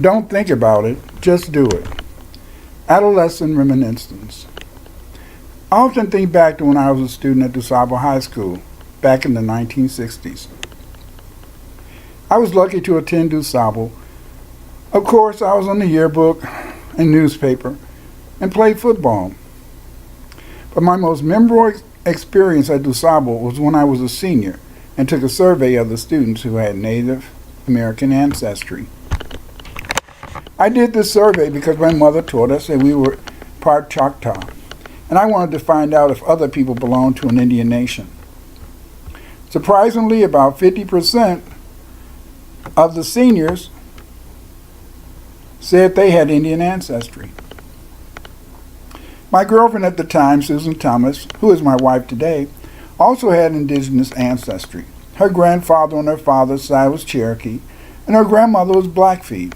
Don't think about it, just do it. Adolescent reminiscence. I often think back to when I was a student at DuSable High School back in the 1960s. I was lucky to attend DuSable. Of course, I was on the yearbook and newspaper and played football. But my most memorable experience at DuSable was when I was a senior and took a survey of the students who had Native American ancestry. I did this survey because my mother taught us that we were part Choctaw, and I wanted to find out if other people belonged to an Indian nation. Surprisingly, about 50% of the seniors said they had Indian ancestry. My girlfriend at the time, Susan Thomas, who is my wife today, also had indigenous ancestry. Her grandfather on her father's side was Cherokee, and her grandmother was Blackfeet.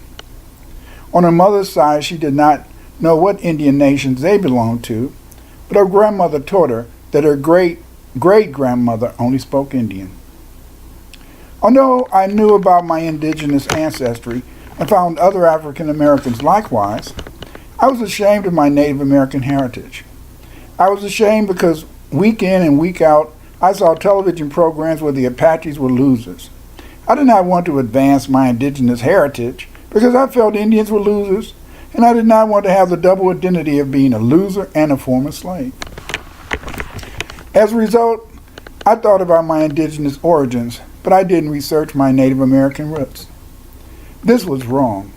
On her mother's side, she did not know what Indian nations they belonged to, but her grandmother taught her that her great-great-grandmother only spoke Indian. Although I knew about my indigenous ancestry and found other African Americans likewise, I was ashamed of my Native American heritage. I was ashamed because week in and week out, I saw television programs where the Apaches were losers. I did not want to advance my indigenous heritage because I felt Indians were losers, and I did not want to have the double identity of being a loser and a former slave. As a result, I thought about my indigenous origins, but I didn't research my Native American roots. This was wrong.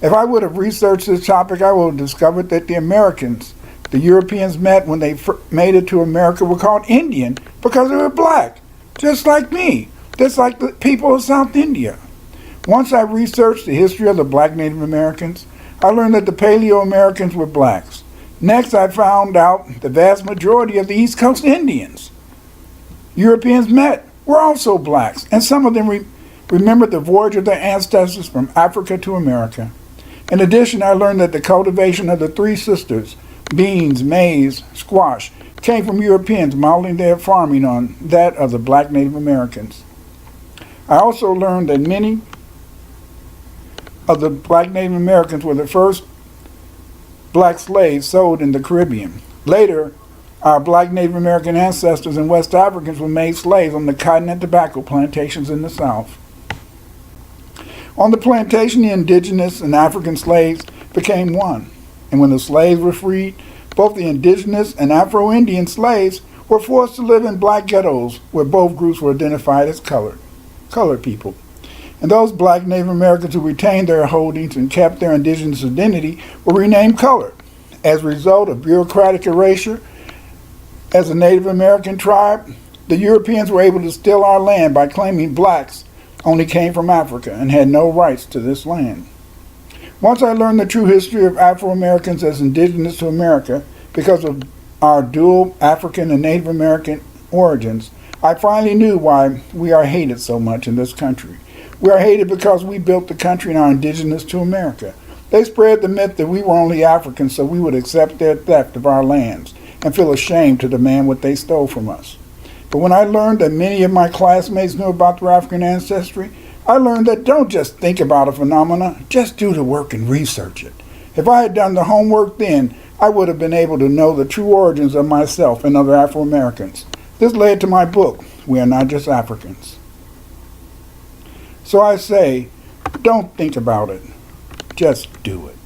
If I would have researched this topic, I would have discovered that the Americans the Europeans met when they made it to America were called Indian because they were black, just like me, just like the people of South India. Once I researched the history of the black Native Americans, I learned that the Paleo-Americans were blacks. Next, I found out the vast majority of the East Coast Indians Europeans met were also blacks, and some of them remembered the voyage of their ancestors from Africa to America. In addition, I learned that the cultivation of the three sisters, beans, maize, squash, came from Europeans modeling their farming on that of the black Native Americans. I also learned that many of the black Native Americans were the first black slaves sold in the Caribbean. Later, our black Native American ancestors and West Africans were made slaves on the cotton and tobacco plantations in the South. On the plantation, the indigenous and African slaves became one. And when the slaves were freed, both the indigenous and Afro-Indian slaves were forced to live in black ghettos where both groups were identified as colored people. And those black Native Americans who retained their holdings and kept their indigenous identity were renamed colored. As a result of bureaucratic erasure, as a Native American tribe, the Europeans were able to steal our land by claiming blacks only came from Africa and had no rights to this land. Once I learned the true history of Afro-Americans as indigenous to America because of our dual African and Native American origins, I finally knew why we are hated so much in this country. We are hated because we built the country and are indigenous to America. They spread the myth that we were only Africans so we would accept their theft of our lands and feel ashamed to demand what they stole from us. But when I learned that many of my classmates knew about their African ancestry, I learned that don't just think about a phenomena, just do the work and research it. If I had done the homework then, I would have been able to know the true origins of myself and other Afro-Americans. This led to my book, We Are Not Just Africans. So I say, don't think about it, just do it.